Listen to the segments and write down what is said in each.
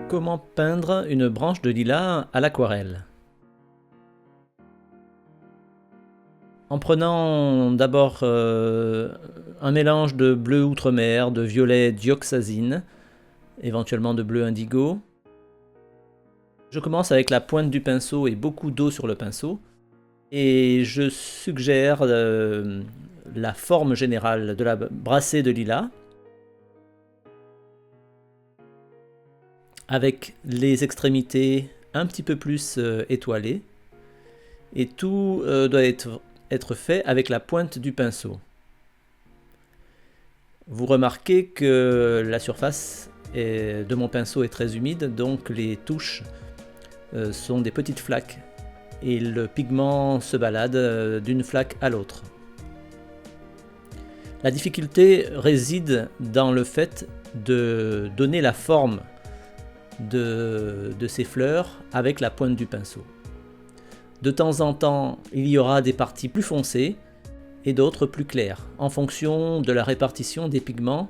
Comment peindre une branche de lilas à l'aquarelle? En prenant d'abord un mélange de bleu outremer, de violet dioxazine, éventuellement de bleu indigo. Je commence avec la pointe du pinceau et beaucoup d'eau sur le pinceau. Et je suggère la forme générale de la brassée de lilas, avec les extrémités un petit peu plus étoilées. Et tout doit être fait avec la pointe du pinceau. Vous remarquez que la surface de mon pinceau est très humide, donc les touches sont des petites flaques et le pigment se balade d'une flaque à l'autre. La difficulté réside dans le fait de donner la forme de ces fleurs avec la pointe du pinceau. De temps en temps, il y aura des parties plus foncées et d'autres plus claires, en fonction de la répartition des pigments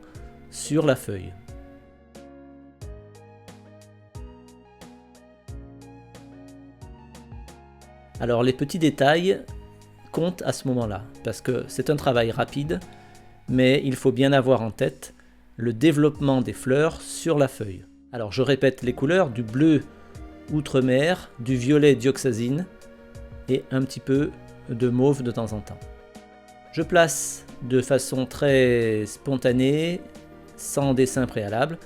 sur la feuille. Alors les petits détails comptent à ce moment-là, parce que c'est un travail rapide, mais il faut bien avoir en tête le développement des fleurs sur la feuille. Alors je répète les couleurs: du bleu outremer, du violet dioxazine et un petit peu de mauve de temps en temps. Je place de façon très spontanée, sans dessin préalable,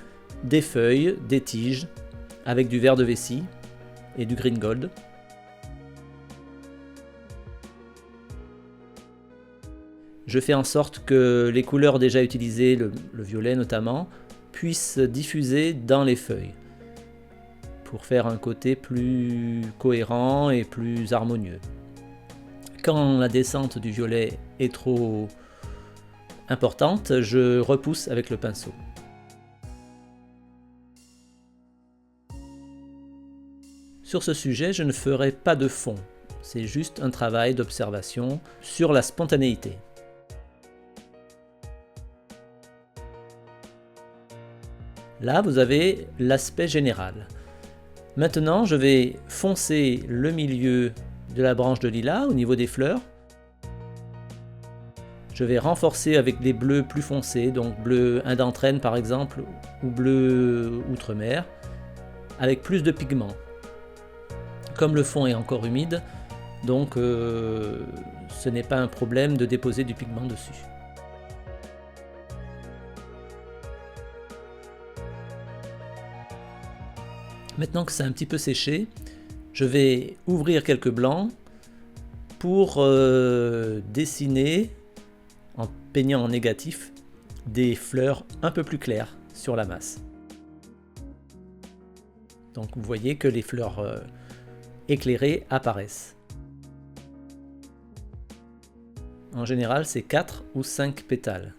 des feuilles, des tiges, avec du vert de vessie et du green gold. Je fais en sorte que les couleurs déjà utilisées, le violet notamment, puissent diffuser dans les feuilles, pour faire un côté plus cohérent et plus harmonieux. Quand la descente du violet est trop importante, je repousse avec le pinceau. Sur ce sujet, je ne ferai pas de fond, c'est juste un travail d'observation sur la spontanéité. Là, vous avez l'aspect général. Maintenant, je vais foncer le milieu de la branche de lilas au niveau des fleurs. Je vais renforcer avec des bleus plus foncés, donc bleu indentrène par exemple, ou bleu outremer, avec plus de pigments. Comme le fond est encore humide, donc ce n'est pas un problème de déposer du pigment dessus. Maintenant que c'est un petit peu séché, je vais ouvrir quelques blancs pour dessiner, en peignant en négatif, des fleurs un peu plus claires sur la masse. Donc vous voyez que les fleurs éclairées apparaissent. En général, c'est 4 ou 5 pétales.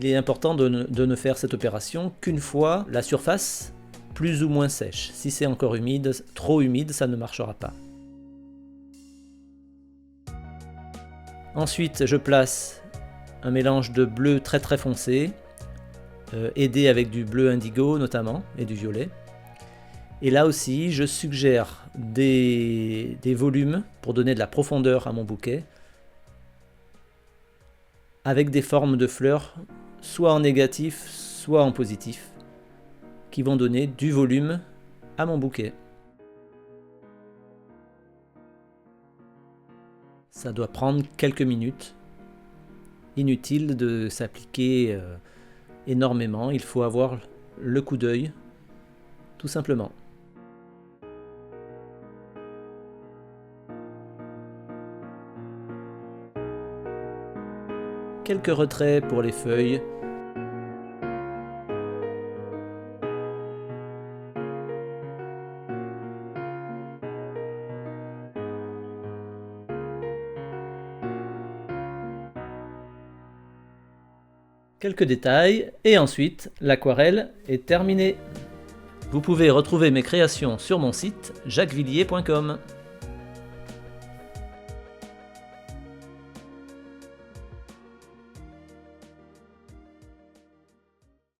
Il est important de ne faire cette opération qu'une fois la surface plus ou moins sèche. Si c'est encore humide, trop humide, ça ne marchera pas. Ensuite, je place un mélange de bleu très très foncé, aidé avec du bleu indigo notamment, et du violet. Et là aussi, je suggère des volumes pour donner de la profondeur à mon bouquet, avec des formes de fleurs soit en négatif, soit en positif, qui vont donner du volume à mon bouquet. Ça doit prendre quelques minutes. Inutile de s'appliquer énormément, il faut avoir le coup d'œil, tout simplement. Quelques retraits pour les feuilles. Quelques détails et ensuite l'aquarelle est terminée. Vous pouvez retrouver mes créations sur mon site jacquesvilliers.com.